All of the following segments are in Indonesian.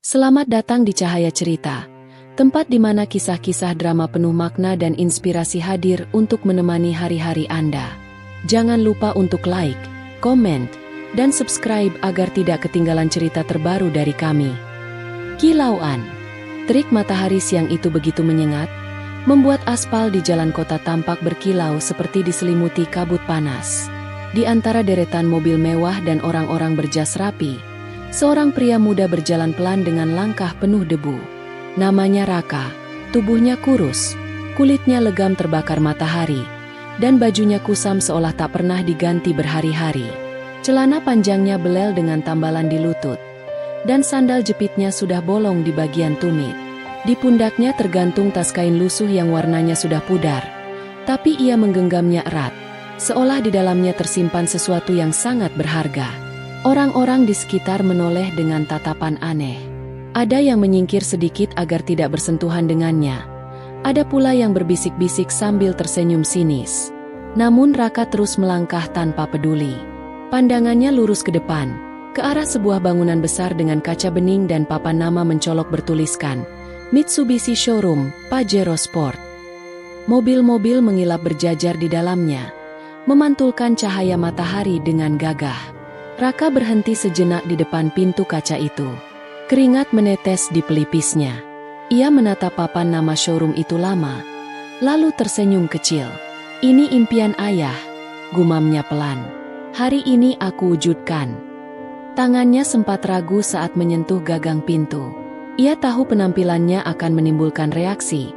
Selamat datang di Cahaya Cerita, tempat di mana kisah-kisah drama penuh makna dan inspirasi hadir untuk menemani hari-hari Anda. Jangan lupa untuk like, komen, dan subscribe agar tidak ketinggalan cerita terbaru dari kami. Kilauan. Terik matahari siang itu begitu menyengat, membuat aspal di jalan kota tampak berkilau seperti diselimuti kabut panas. Di antara deretan mobil mewah dan orang-orang berjas rapi, seorang pria muda berjalan pelan dengan langkah penuh debu. Namanya Raka, tubuhnya kurus, kulitnya legam terbakar matahari, dan bajunya kusam seolah tak pernah diganti berhari-hari. Celana panjangnya belel dengan tambalan di lutut, dan sandal jepitnya sudah bolong di bagian tumit. Di pundaknya tergantung tas kain lusuh yang warnanya sudah pudar, tapi ia menggenggamnya erat, seolah di dalamnya tersimpan sesuatu yang sangat berharga. Orang-orang di sekitar menoleh dengan tatapan aneh. Ada yang menyingkir sedikit agar tidak bersentuhan dengannya. Ada pula yang berbisik-bisik sambil tersenyum sinis. Namun Raka terus melangkah tanpa peduli. Pandangannya lurus ke depan, ke arah sebuah bangunan besar dengan kaca bening dan papan nama mencolok bertuliskan Mitsubishi Showroom, Pajero Sport. Mobil-mobil mengilap berjajar di dalamnya, memantulkan cahaya matahari dengan gagah. Raka berhenti sejenak di depan pintu kaca itu. Keringat menetes di pelipisnya. Ia menatap papan nama showroom itu lama, lalu tersenyum kecil. "Ini impian ayah," gumamnya pelan. "Hari ini aku wujudkan." Tangannya sempat ragu saat menyentuh gagang pintu. Ia tahu penampilannya akan menimbulkan reaksi,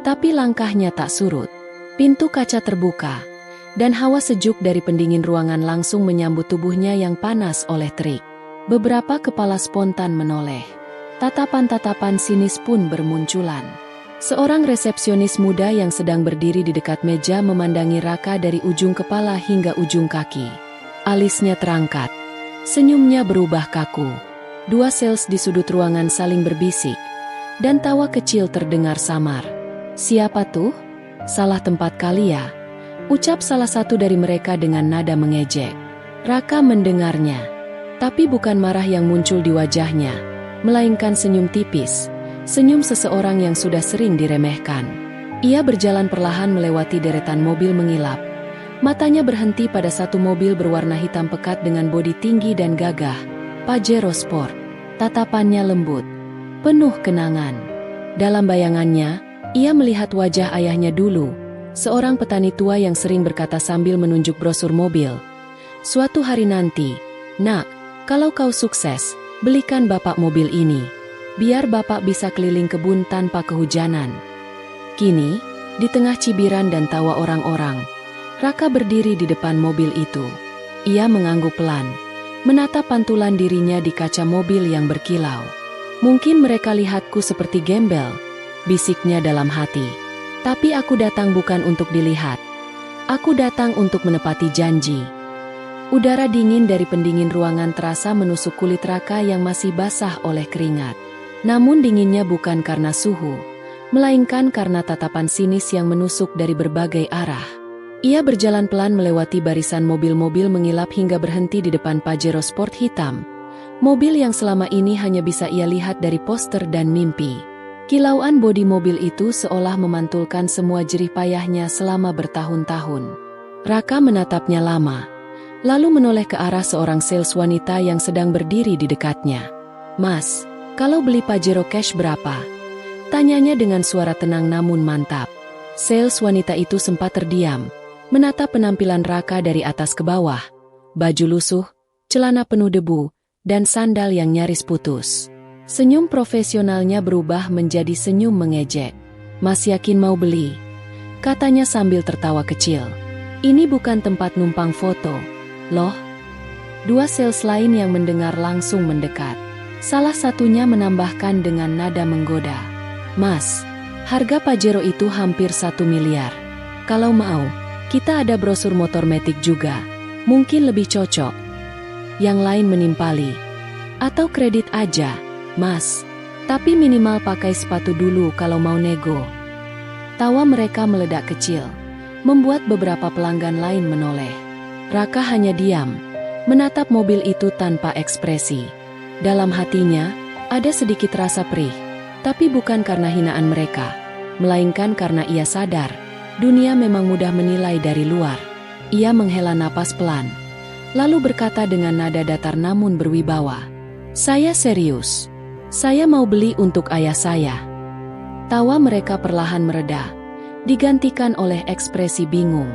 tapi langkahnya tak surut. Pintu kaca terbuka, dan hawa sejuk dari pendingin ruangan langsung menyambut tubuhnya yang panas oleh terik. Beberapa kepala spontan menoleh. Tatapan-tatapan sinis pun bermunculan. Seorang resepsionis muda yang sedang berdiri di dekat meja memandangi Raka dari ujung kepala hingga ujung kaki. Alisnya terangkat. Senyumnya berubah kaku. Dua sales di sudut ruangan saling berbisik, dan tawa kecil terdengar samar. "Siapa tuh? Salah tempat kali ya?" ucap salah satu dari mereka dengan nada mengejek. Raka mendengarnya, tapi bukan marah yang muncul di wajahnya, melainkan senyum tipis, senyum seseorang yang sudah sering diremehkan. Ia berjalan perlahan melewati deretan mobil mengilap. Matanya berhenti pada satu mobil berwarna hitam pekat dengan bodi tinggi dan gagah, Pajero Sport. Tatapannya lembut, penuh kenangan. Dalam bayangannya, ia melihat wajah ayahnya dulu, seorang petani tua yang sering berkata sambil menunjuk brosur mobil, "Suatu hari nanti, nak, kalau kau sukses, belikan bapak mobil ini, biar bapak bisa keliling kebun tanpa kehujanan." Kini, di tengah cibiran dan tawa orang-orang, Raka berdiri di depan mobil itu. Ia mengangguk pelan, menatap pantulan dirinya di kaca mobil yang berkilau. "Mungkin mereka lihatku seperti gembel," bisiknya dalam hati. "Tapi aku datang bukan untuk dilihat. Aku datang untuk menepati janji." Udara dingin dari pendingin ruangan terasa menusuk kulit Raka yang masih basah oleh keringat. Namun dinginnya bukan karena suhu, melainkan karena tatapan sinis yang menusuk dari berbagai arah. Ia berjalan pelan melewati barisan mobil-mobil mengilap hingga berhenti di depan Pajero Sport hitam. Mobil yang selama ini hanya bisa ia lihat dari poster dan mimpi. Kilauan bodi mobil itu seolah memantulkan semua jerih payahnya selama bertahun-tahun. Raka menatapnya lama, lalu menoleh ke arah seorang sales wanita yang sedang berdiri di dekatnya. "Mas, kalau beli Pajero cash berapa?" tanyanya dengan suara tenang namun mantap. Sales wanita itu sempat terdiam, menatap penampilan Raka dari atas ke bawah. Baju lusuh, celana penuh debu, dan sandal yang nyaris putus. Senyum profesionalnya berubah menjadi senyum mengejek. "Mas yakin mau beli?" katanya sambil tertawa kecil. "Ini bukan tempat numpang foto, loh." Dua sales lain yang mendengar langsung mendekat. Salah satunya menambahkan dengan nada menggoda, "Mas, harga Pajero itu hampir 1 miliar. Kalau mau, kita ada brosur motor metik juga. Mungkin lebih cocok." Yang lain menimpali, "Atau kredit aja, Mas. Tapi minimal pakai sepatu dulu kalau mau nego." Tawa mereka meledak kecil, membuat beberapa pelanggan lain menoleh. Raka hanya diam, menatap mobil itu tanpa ekspresi. Dalam hatinya, Ada sedikit rasa perih, tapi bukan karena hinaan mereka, melainkan karena ia sadar, dunia memang mudah menilai dari luar. Ia menghela napas pelan, lalu berkata dengan nada datar namun berwibawa, "Saya serius. Saya mau beli untuk ayah saya." Tawa mereka perlahan mereda, digantikan oleh ekspresi bingung.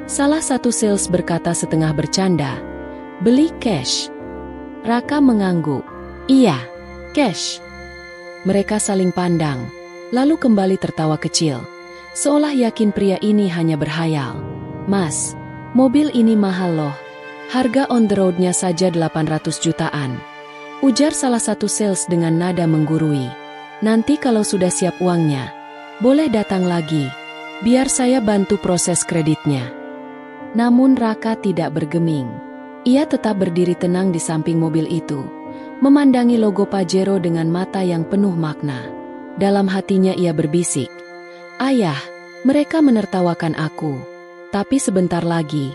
Salah satu sales berkata setengah bercanda, "Beli cash." Raka mengangguk, "Iya, cash." Mereka saling pandang, lalu kembali tertawa kecil, seolah yakin pria ini hanya berhayal. "Mas, mobil ini mahal loh. Harga on the road-nya saja 800 jutaan. Ujar salah satu sales dengan nada menggurui. "Nanti kalau sudah siap uangnya, boleh datang lagi. Biar saya bantu proses kreditnya." Namun Raka tidak bergeming. Ia tetap berdiri tenang di samping mobil itu, memandangi logo Pajero dengan mata yang penuh makna. Dalam hatinya ia berbisik, "Ayah, mereka menertawakan aku. Tapi sebentar lagi,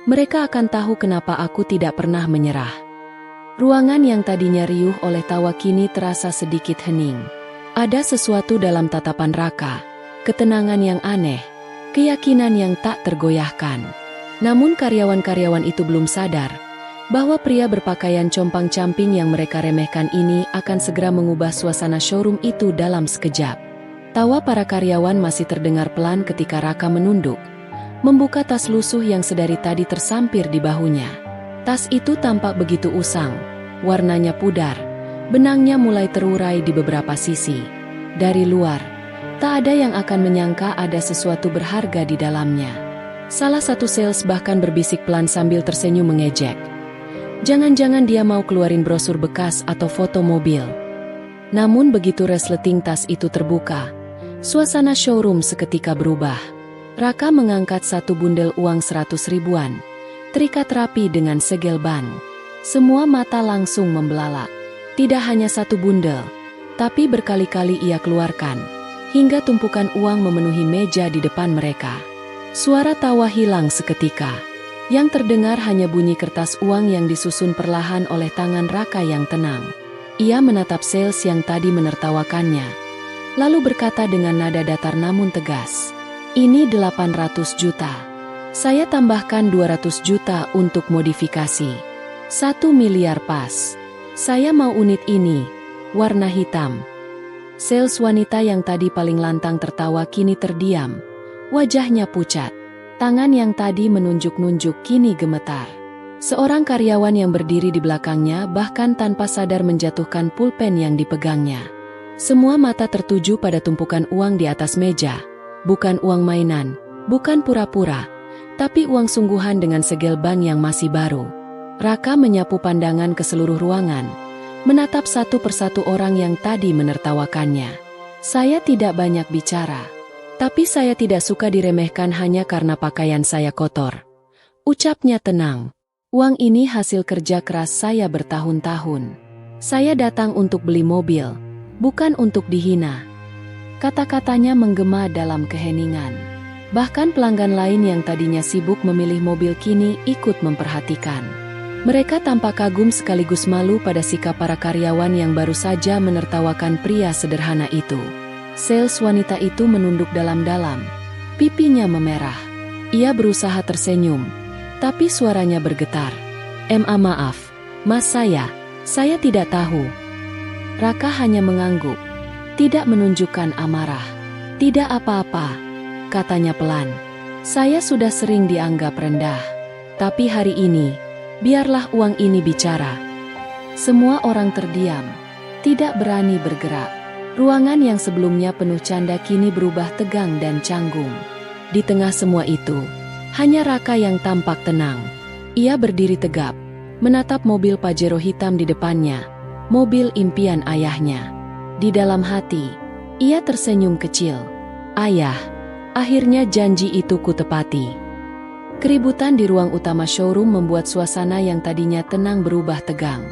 mereka akan tahu kenapa aku tidak pernah menyerah." Ruangan yang tadinya riuh oleh tawa kini terasa sedikit hening. Ada sesuatu dalam tatapan Raka, ketenangan yang aneh, keyakinan yang tak tergoyahkan. Namun karyawan-karyawan itu belum sadar bahwa pria berpakaian compang-camping yang mereka remehkan ini akan segera mengubah suasana showroom itu dalam sekejap. Tawa para karyawan masih terdengar pelan ketika Raka menunduk, membuka tas lusuh yang sedari tadi tersampir di bahunya. Tas itu tampak begitu usang, warnanya pudar, benangnya mulai terurai di beberapa sisi. Dari luar, tak ada yang akan menyangka ada sesuatu berharga di dalamnya. Salah satu sales bahkan berbisik pelan sambil tersenyum mengejek. Jangan-jangan dia mau keluarin brosur bekas atau foto mobil. Namun begitu resleting tas itu terbuka, suasana showroom seketika berubah. Raka mengangkat satu bundel uang 100 ribuan, terikat rapi dengan segel ban. Semua mata langsung membelalak. Tidak hanya satu bundel, tapi berkali-kali ia keluarkan, hingga tumpukan uang memenuhi meja di depan mereka. Suara tawa hilang seketika. Yang terdengar hanya bunyi kertas uang yang disusun perlahan oleh tangan Raka yang tenang. Ia menatap sales yang tadi menertawakannya, lalu berkata dengan nada datar namun tegas, "Ini 800 juta. Saya tambahkan 200 juta untuk modifikasi. 1 miliar pas. Saya mau unit ini, warna hitam." Sales wanita yang tadi paling lantang tertawa kini terdiam, wajahnya pucat. Tangan yang tadi menunjuk-nunjuk kini gemetar. Seorang karyawan yang berdiri di belakangnya bahkan tanpa sadar menjatuhkan pulpen yang dipegangnya. Semua mata tertuju pada tumpukan uang di atas meja. Bukan uang mainan, bukan pura-pura, tapi uang sungguhan dengan segel bank yang masih baru. Raka menyapu pandangan ke seluruh ruangan, menatap satu persatu orang yang tadi menertawakannya. "Saya tidak banyak bicara. Tapi saya tidak suka diremehkan hanya karena pakaian saya kotor," ucapnya tenang. "Uang ini hasil kerja keras saya bertahun-tahun. Saya datang untuk beli mobil, bukan untuk dihina." Kata-katanya menggema dalam keheningan. Bahkan pelanggan lain yang tadinya sibuk memilih mobil kini ikut memperhatikan. Mereka tampak kagum sekaligus malu pada sikap para karyawan yang baru saja menertawakan pria sederhana itu. Sales wanita itu menunduk dalam-dalam, pipinya memerah. Ia berusaha tersenyum, tapi suaranya bergetar. Maaf, mas, saya tidak tahu." Raka hanya mengangguk, tidak menunjukkan amarah. "Tidak apa-apa," katanya pelan. "Saya sudah sering dianggap rendah. Tapi hari ini, biarlah uang ini bicara." Semua orang terdiam, tidak berani bergerak. Ruangan yang sebelumnya penuh canda kini berubah tegang dan canggung. Di tengah semua itu, hanya Raka yang tampak tenang. Ia berdiri tegap, menatap mobil Pajero hitam di depannya, mobil impian ayahnya. Di dalam hati, ia tersenyum kecil. "Ayah, akhirnya janji itu kutepati." Keributan di ruang utama showroom membuat suasana yang tadinya tenang berubah tegang.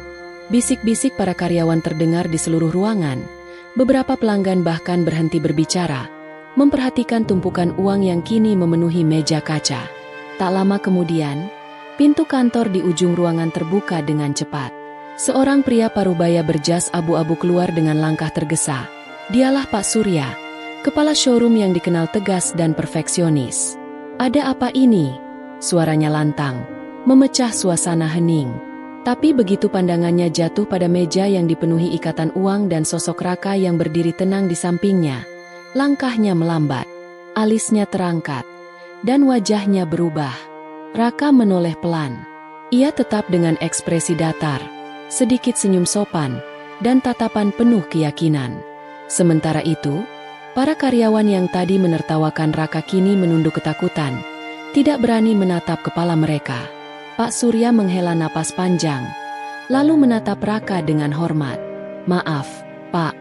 Bisik-bisik para karyawan terdengar di seluruh ruangan. Beberapa pelanggan bahkan berhenti berbicara, memperhatikan tumpukan uang yang kini memenuhi meja kaca. Tak lama kemudian, pintu kantor di ujung ruangan terbuka dengan cepat. Seorang pria parubaya berjas abu-abu keluar dengan langkah tergesa. Dialah Pak Surya, kepala showroom yang dikenal tegas dan perfeksionis. "Ada apa ini?" Suaranya lantang, memecah suasana hening. Tapi begitu pandangannya jatuh pada meja yang dipenuhi ikatan uang dan sosok Raka yang berdiri tenang di sampingnya, langkahnya melambat, alisnya terangkat, dan wajahnya berubah. Raka menoleh pelan. Ia tetap dengan ekspresi datar, sedikit senyum sopan, dan tatapan penuh keyakinan. Sementara itu, para karyawan yang tadi menertawakan Raka kini menunduk ketakutan, tidak berani menatap kepala mereka. Pak Surya menghela napas panjang, lalu menatap Raka dengan hormat. "Maaf, Pak,"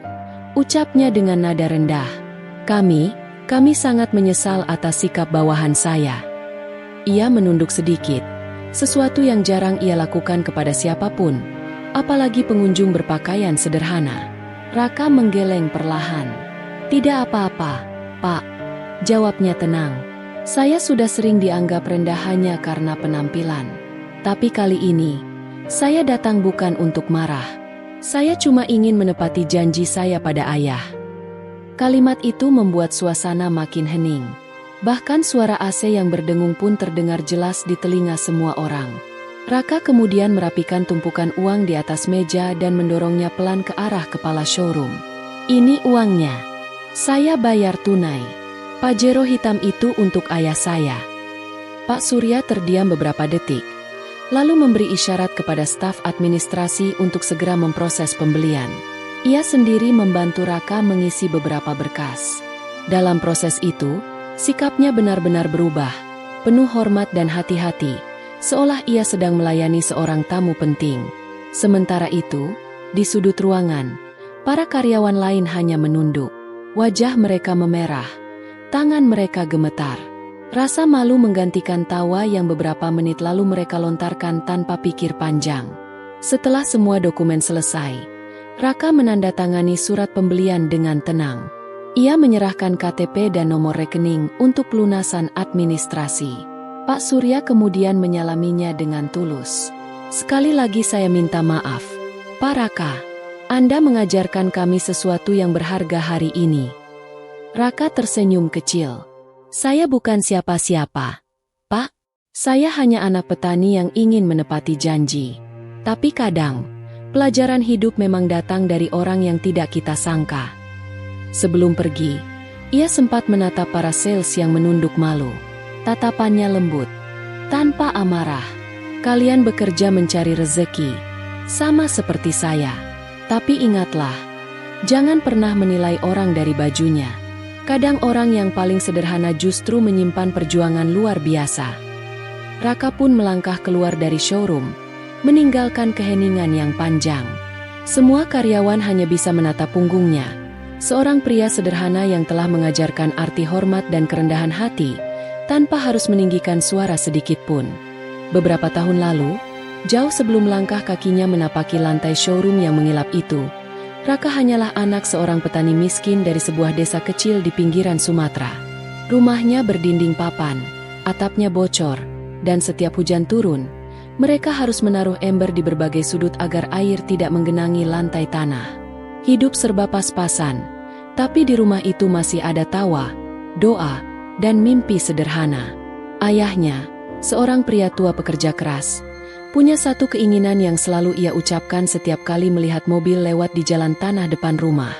ucapnya dengan nada rendah. Kami sangat menyesal atas sikap bawahan saya." Ia menunduk sedikit, sesuatu yang jarang ia lakukan kepada siapapun, apalagi pengunjung berpakaian sederhana. Raka menggeleng perlahan. "Tidak apa-apa, Pak," jawabnya tenang. "Saya sudah sering dianggap rendah hanya karena penampilan. Tapi kali ini, saya datang bukan untuk marah. Saya cuma ingin menepati janji saya pada ayah." Kalimat itu membuat suasana makin hening. Bahkan suara AC yang berdengung pun terdengar jelas di telinga semua orang. Raka kemudian merapikan tumpukan uang di atas meja dan mendorongnya pelan ke arah kepala showroom. "Ini uangnya. Saya bayar tunai. Pajero hitam itu untuk ayah saya." Pak Surya terdiam beberapa detik, lalu memberi isyarat kepada staf administrasi untuk segera memproses pembelian. Ia sendiri membantu Raka mengisi beberapa berkas. Dalam proses itu, sikapnya benar-benar berubah, penuh hormat dan hati-hati, seolah ia sedang melayani seorang tamu penting. Sementara itu, di sudut ruangan, para karyawan lain hanya menunduk. Wajah mereka memerah, tangan mereka gemetar. Rasa malu menggantikan tawa yang beberapa menit lalu mereka lontarkan tanpa pikir panjang. Setelah semua dokumen selesai, Raka menandatangani surat pembelian dengan tenang. Ia menyerahkan KTP dan nomor rekening untuk pelunasan administrasi. Pak Surya kemudian menyalaminya dengan tulus. "Sekali lagi saya minta maaf, Pak Raka. Anda mengajarkan kami sesuatu yang berharga hari ini." Raka tersenyum kecil. "Saya bukan siapa-siapa, Pak. Saya hanya anak petani yang ingin menepati janji. Tapi kadang, pelajaran hidup memang datang dari orang yang tidak kita sangka." Sebelum pergi, ia sempat menatap para sales yang menunduk malu. Tatapannya lembut, tanpa amarah. "Kalian bekerja mencari rezeki, sama seperti saya. Tapi ingatlah, jangan pernah menilai orang dari bajunya. Kadang orang yang paling sederhana justru menyimpan perjuangan luar biasa." Raka pun melangkah keluar dari showroom, meninggalkan keheningan yang panjang. Semua karyawan hanya bisa menatap punggungnya. Seorang pria sederhana yang telah mengajarkan arti hormat dan kerendahan hati, tanpa harus meninggikan suara sedikit pun. Beberapa tahun lalu, jauh sebelum langkah kakinya menapaki lantai showroom yang mengilap itu, Raka hanyalah anak seorang petani miskin dari sebuah desa kecil di pinggiran Sumatera. Rumahnya berdinding papan, atapnya bocor, dan setiap hujan turun, mereka harus menaruh ember di berbagai sudut agar air tidak menggenangi lantai tanah. Hidup serba pas-pasan, tapi di rumah itu masih ada tawa, doa, dan mimpi sederhana. Ayahnya, seorang pria tua pekerja keras, punya satu keinginan yang selalu ia ucapkan setiap kali melihat mobil lewat di jalan tanah depan rumah.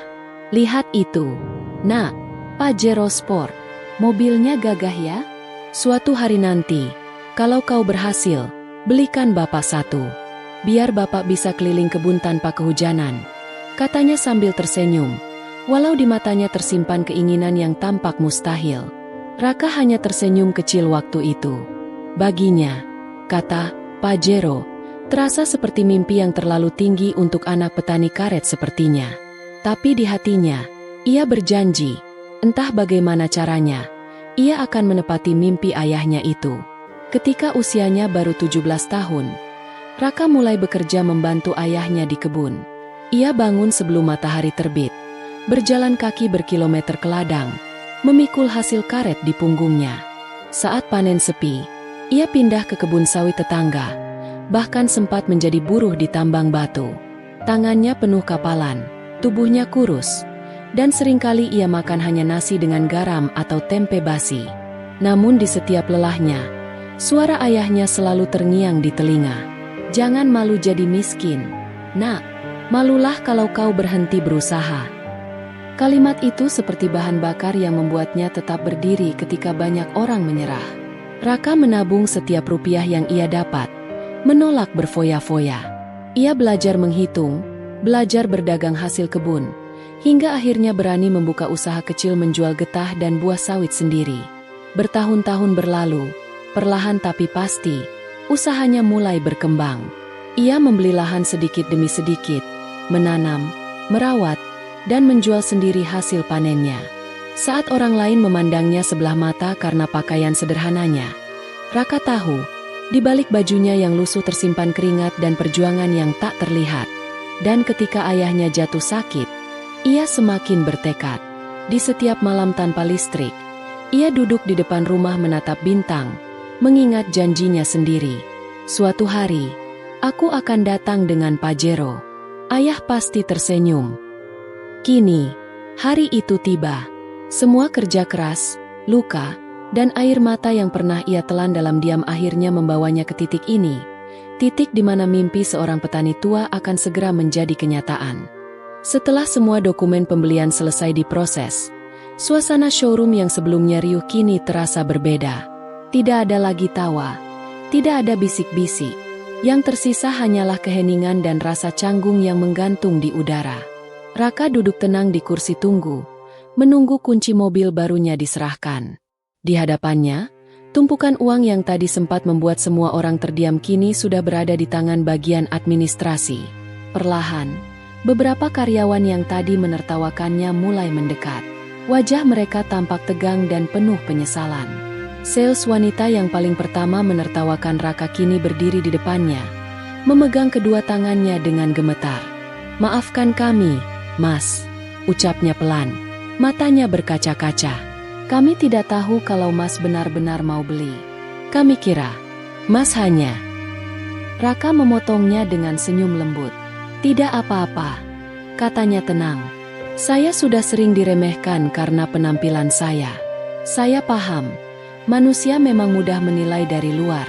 "Lihat itu, Nak, Pajero Sport. Mobilnya gagah ya? Suatu hari nanti, kalau kau berhasil, belikan Bapak satu. Biar Bapak bisa keliling kebun tanpa kehujanan," katanya sambil tersenyum, walau di matanya tersimpan keinginan yang tampak mustahil. Raka hanya tersenyum kecil waktu itu. Baginya, kata Pajero, terasa seperti mimpi yang terlalu tinggi untuk anak petani karet sepertinya. Tapi di hatinya, ia berjanji, entah bagaimana caranya, ia akan menepati mimpi ayahnya itu. Ketika usianya baru 17 tahun, Raka mulai bekerja membantu ayahnya di kebun. Ia bangun sebelum matahari terbit, berjalan kaki berkilometer ke ladang, memikul hasil karet di punggungnya. Saat panen sepi, ia pindah ke kebun sawit tetangga, bahkan sempat menjadi buruh di tambang batu. Tangannya penuh kapalan, tubuhnya kurus, dan seringkali ia makan hanya nasi dengan garam atau tempe basi. Namun di setiap lelahnya, suara ayahnya selalu terngiang di telinga. "Jangan malu jadi miskin, nak. Malulah kalau kau berhenti berusaha." Kalimat itu seperti bahan bakar yang membuatnya tetap berdiri ketika banyak orang menyerah. Raka menabung setiap rupiah yang ia dapat, menolak berfoya-foya. Ia belajar menghitung, belajar berdagang hasil kebun, hingga akhirnya berani membuka usaha kecil menjual getah dan buah sawit sendiri. Bertahun-tahun berlalu, perlahan tapi pasti, usahanya mulai berkembang. Ia membeli lahan sedikit demi sedikit, menanam, merawat, dan menjual sendiri hasil panennya. Saat orang lain memandangnya sebelah mata karena pakaian sederhananya, Raka tahu, di balik bajunya yang lusuh tersimpan keringat dan perjuangan yang tak terlihat. Dan ketika ayahnya jatuh sakit, ia semakin bertekad. Di setiap malam tanpa listrik, ia duduk di depan rumah menatap bintang, mengingat janjinya sendiri. "Suatu hari, aku akan datang dengan Pajero." Ayah pasti tersenyum. Kini, hari itu tiba. Semua kerja keras, luka, dan air mata yang pernah ia telan dalam diam akhirnya membawanya ke titik ini. Titik di mana mimpi seorang petani tua akan segera menjadi kenyataan. Setelah semua dokumen pembelian selesai diproses, suasana showroom yang sebelumnya riuh kini terasa berbeda. Tidak ada lagi tawa, tidak ada bisik-bisik. Yang tersisa hanyalah keheningan dan rasa canggung yang menggantung di udara. Raka duduk tenang di kursi tunggu, menunggu kunci mobil barunya diserahkan. Di hadapannya, tumpukan uang yang tadi sempat membuat semua orang terdiam kini sudah berada di tangan bagian administrasi. Perlahan, beberapa karyawan yang tadi menertawakannya mulai mendekat. Wajah mereka tampak tegang dan penuh penyesalan. Sales wanita yang paling pertama menertawakan Raka kini berdiri di depannya, memegang kedua tangannya dengan gemetar. "Maafkan kami, Mas," ucapnya pelan. Matanya berkaca-kaca. "Kami tidak tahu kalau Mas benar-benar mau beli. Kami kira Mas hanya..." Raka memotongnya dengan senyum lembut. "Tidak apa-apa," katanya tenang. "Saya sudah sering diremehkan karena penampilan saya. Saya paham, manusia memang mudah menilai dari luar.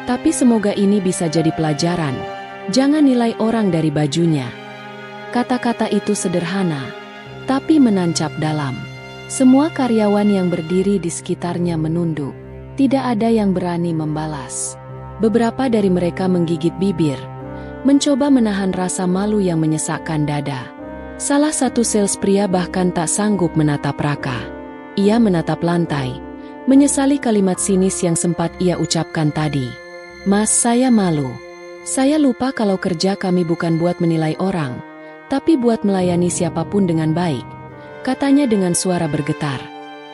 Tapi semoga ini bisa jadi pelajaran. Jangan nilai orang dari bajunya." Kata-kata itu sederhana, tapi menancap dalam. Semua karyawan yang berdiri di sekitarnya menunduk. Tidak ada yang berani membalas. Beberapa dari mereka menggigit bibir, mencoba menahan rasa malu yang menyesakkan dada. Salah satu sales pria bahkan tak sanggup menatap Raka. Ia menatap lantai, menyesali kalimat sinis yang sempat ia ucapkan tadi. "Mas, saya malu. Saya lupa kalau kerja kami bukan buat menilai orang, tapi buat melayani siapapun dengan baik," katanya dengan suara bergetar.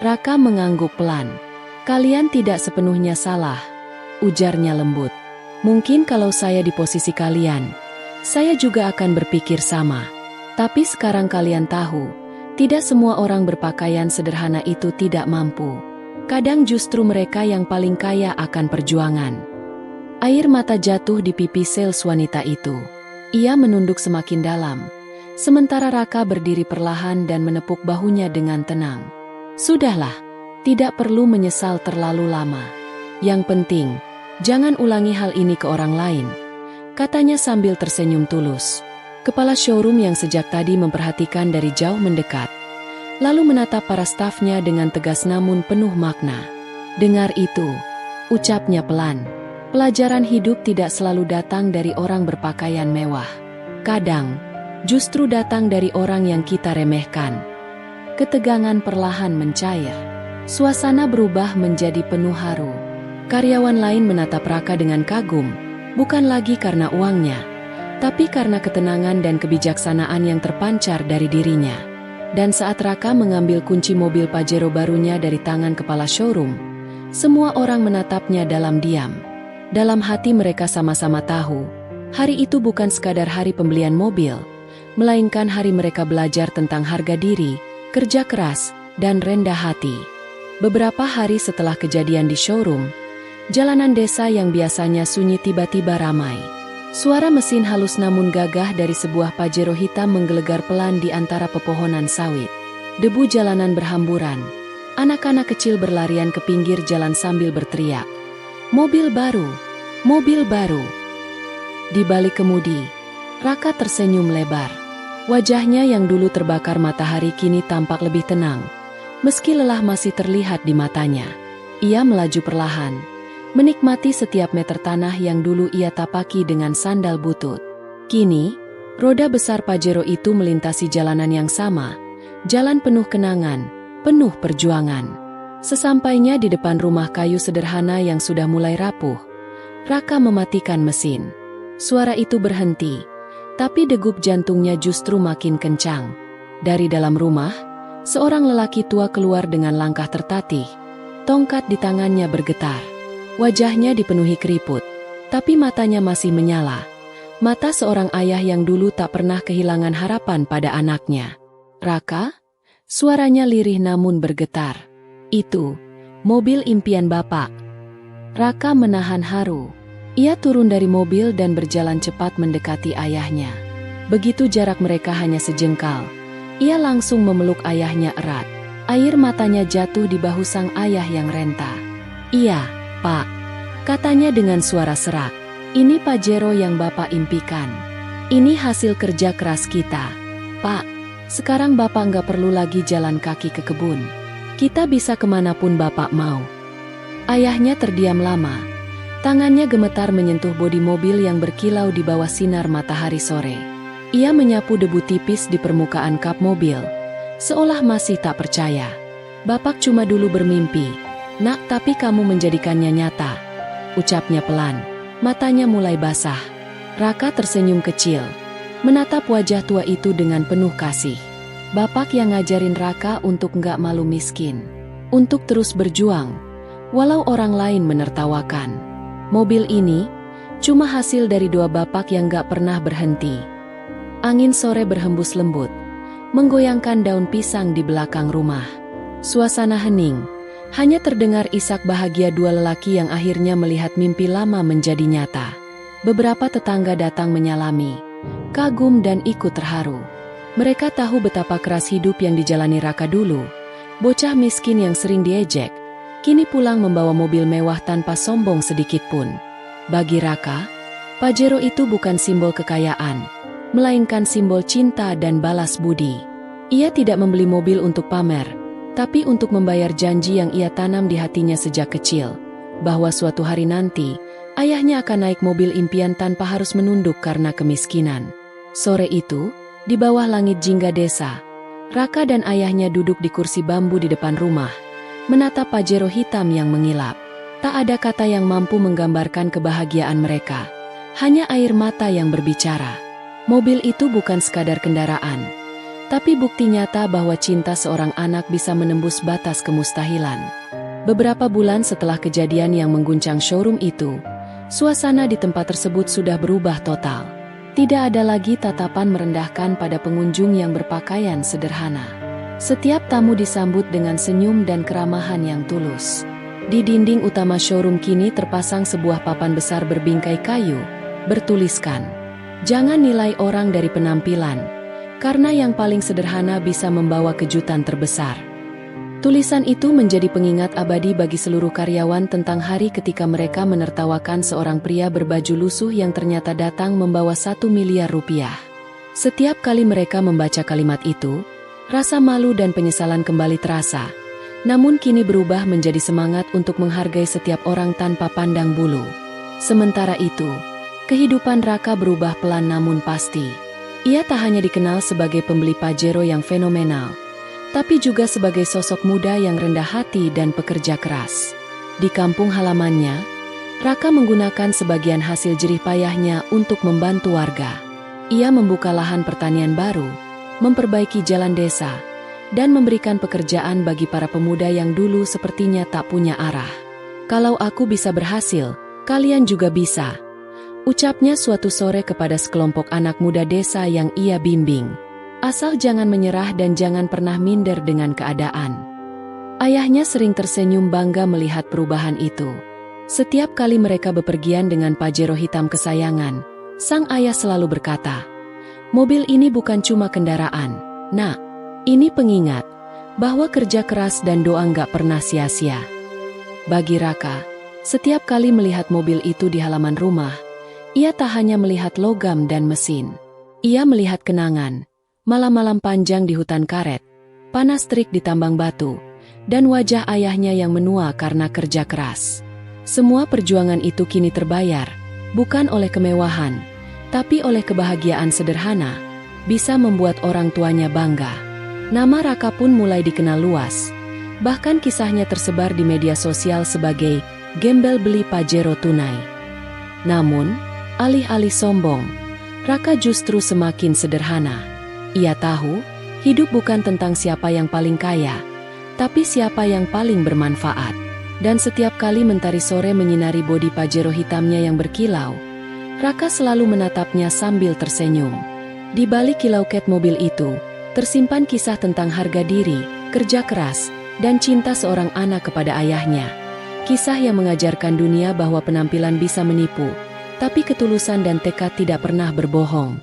Raka mengangguk pelan. "Kalian tidak sepenuhnya salah," ujarnya lembut. "Mungkin kalau saya di posisi kalian, saya juga akan berpikir sama. Tapi sekarang kalian tahu, tidak semua orang berpakaian sederhana itu tidak mampu. Kadang justru mereka yang paling kaya akan perjuangan." Air mata jatuh di pipi sales wanita itu. Ia menunduk semakin dalam, sementara Raka berdiri perlahan dan menepuk bahunya dengan tenang. "Sudahlah, tidak perlu menyesal terlalu lama. Yang penting, jangan ulangi hal ini ke orang lain," katanya sambil tersenyum tulus. Kepala showroom yang sejak tadi memperhatikan dari jauh mendekat, lalu menatap para stafnya dengan tegas namun penuh makna. "Dengar itu," ucapnya pelan. "Pelajaran hidup tidak selalu datang dari orang berpakaian mewah. Kadang, justru datang dari orang yang kita remehkan." Ketegangan perlahan mencair. Suasana berubah menjadi penuh haru. Karyawan lain menatap Raka dengan kagum, bukan lagi karena uangnya, tapi karena ketenangan dan kebijaksanaan yang terpancar dari dirinya. Dan saat Raka mengambil kunci mobil Pajero barunya dari tangan kepala showroom, semua orang menatapnya dalam diam. Dalam hati mereka sama-sama tahu, hari itu bukan sekadar hari pembelian mobil, melainkan hari mereka belajar tentang harga diri, kerja keras, dan rendah hati. Beberapa hari setelah kejadian di showroom, Jalanan desa yang biasanya sunyi tiba-tiba ramai. Suara mesin halus namun gagah dari sebuah Pajero hitam menggelegar pelan di antara pepohonan sawit. Debu jalanan berhamburan. Anak-anak kecil berlarian ke pinggir jalan sambil berteriak, "Mobil baru! Mobil baru!" Di balik kemudi, Raka tersenyum lebar. Wajahnya yang dulu terbakar matahari kini tampak lebih tenang. Meski lelah masih terlihat di matanya. Ia melaju perlahan, menikmati setiap meter tanah yang dulu ia tapaki dengan sandal butut. Kini, roda besar Pajero itu melintasi jalanan yang sama, jalan penuh kenangan, penuh perjuangan. Sesampainya di depan rumah kayu sederhana yang sudah mulai rapuh, Raka mematikan mesin. Suara itu berhenti, tapi degup jantungnya justru makin kencang. Dari dalam rumah, seorang lelaki tua keluar dengan langkah tertatih. Tongkat di tangannya bergetar. Wajahnya dipenuhi keriput, tapi matanya masih menyala. Mata seorang ayah yang dulu tak pernah kehilangan harapan pada anaknya. "Raka?" Suaranya lirih namun bergetar. "Itu, mobil impian Bapak." Raka menahan haru. Ia turun dari mobil dan berjalan cepat mendekati ayahnya. Begitu jarak mereka hanya sejengkal, ia langsung memeluk ayahnya erat. Air matanya jatuh di bahu sang ayah yang renta. "Iya, Pak," katanya dengan suara serak. "Ini Pajero yang Bapak impikan. Ini hasil kerja keras kita. Pak, sekarang Bapak nggak perlu lagi jalan kaki ke kebun. Kita bisa kemanapun Bapak mau." Ayahnya terdiam lama. Tangannya gemetar menyentuh bodi mobil yang berkilau di bawah sinar matahari sore. Ia menyapu debu tipis di permukaan kap mobil, seolah masih tak percaya. "Bapak cuma dulu bermimpi, Nak, tapi kamu menjadikannya nyata," ucapnya pelan. Matanya mulai basah. Raka tersenyum kecil, menatap wajah tua itu dengan penuh kasih. Bapak yang ngajarin Raka untuk nggak malu miskin, untuk terus berjuang, walau orang lain menertawakan. Mobil ini cuma hasil dari doa Bapak yang gak pernah berhenti. Angin sore berhembus lembut, menggoyangkan daun pisang di belakang rumah. Suasana hening, hanya terdengar isak bahagia dua lelaki yang akhirnya melihat mimpi lama menjadi nyata. Beberapa tetangga datang menyalami, kagum dan ikut terharu. Mereka tahu betapa keras hidup yang dijalani Raka dulu. Bocah miskin yang sering diejek, kini pulang membawa mobil mewah tanpa sombong sedikit pun. Bagi Raka, Pajero itu bukan simbol kekayaan, melainkan simbol cinta dan balas budi. Ia tidak membeli mobil untuk pamer, tapi untuk membayar janji yang ia tanam di hatinya sejak kecil, bahwa suatu hari nanti, ayahnya akan naik mobil impian tanpa harus menunduk karena kemiskinan. Sore itu, di bawah langit jingga desa, Raka dan ayahnya duduk di kursi bambu di depan rumah, menatap Pajero hitam yang mengilap. Tak ada kata yang mampu menggambarkan kebahagiaan mereka. Hanya air mata yang berbicara. Mobil itu bukan sekadar kendaraan, tapi bukti nyata bahwa cinta seorang anak bisa menembus batas kemustahilan. Beberapa bulan setelah kejadian yang mengguncang showroom itu, suasana di tempat tersebut sudah berubah total. Tidak ada lagi tatapan merendahkan pada pengunjung yang berpakaian sederhana. Setiap tamu disambut dengan senyum dan keramahan yang tulus. Di dinding utama showroom kini terpasang sebuah papan besar berbingkai kayu, bertuliskan, "Jangan nilai orang dari penampilan, karena yang paling sederhana bisa membawa kejutan terbesar." Tulisan itu menjadi pengingat abadi bagi seluruh karyawan tentang hari ketika mereka menertawakan seorang pria berbaju lusuh yang ternyata datang membawa 1 miliar rupiah. Setiap kali mereka membaca kalimat itu, rasa malu dan penyesalan kembali terasa, namun kini berubah menjadi semangat untuk menghargai setiap orang tanpa pandang bulu. Sementara itu, kehidupan Raka berubah pelan namun pasti. Ia tak hanya dikenal sebagai pembeli Pajero yang fenomenal, tapi juga sebagai sosok muda yang rendah hati dan pekerja keras. Di kampung halamannya, Raka menggunakan sebagian hasil jerih payahnya untuk membantu warga. Ia membuka lahan pertanian baru, memperbaiki jalan desa, dan memberikan pekerjaan bagi para pemuda yang dulu sepertinya tak punya arah. "Kalau aku bisa berhasil, kalian juga bisa," ucapnya suatu sore kepada sekelompok anak muda desa yang ia bimbing. "Asal jangan menyerah dan jangan pernah minder dengan keadaan." Ayahnya sering tersenyum bangga melihat perubahan itu. Setiap kali mereka bepergian dengan Pajero hitam kesayangan, sang ayah selalu berkata, "Mobil ini bukan cuma kendaraan, Nak. Ini pengingat bahwa kerja keras dan doa nggak pernah sia-sia." Bagi Raka, setiap kali melihat mobil itu di halaman rumah, ia tak hanya melihat logam dan mesin. Ia melihat kenangan, malam-malam panjang di hutan karet, panas terik di tambang batu, dan wajah ayahnya yang menua karena kerja keras. Semua perjuangan itu kini terbayar, bukan oleh kemewahan, tapi oleh kebahagiaan sederhana, bisa membuat orang tuanya bangga. Nama Raka pun mulai dikenal luas, bahkan kisahnya tersebar di media sosial sebagai gembel beli Pajero tunai. Namun, alih-alih sombong, Raka justru semakin sederhana. Ia tahu, hidup bukan tentang siapa yang paling kaya, tapi siapa yang paling bermanfaat. Dan setiap kali mentari sore menyinari bodi Pajero hitamnya yang berkilau, Raka selalu menatapnya sambil tersenyum. Di balik kilauket mobil itu, tersimpan kisah tentang harga diri, kerja keras, dan cinta seorang anak kepada ayahnya. Kisah yang mengajarkan dunia bahwa penampilan bisa menipu, tapi ketulusan dan tekad tidak pernah berbohong.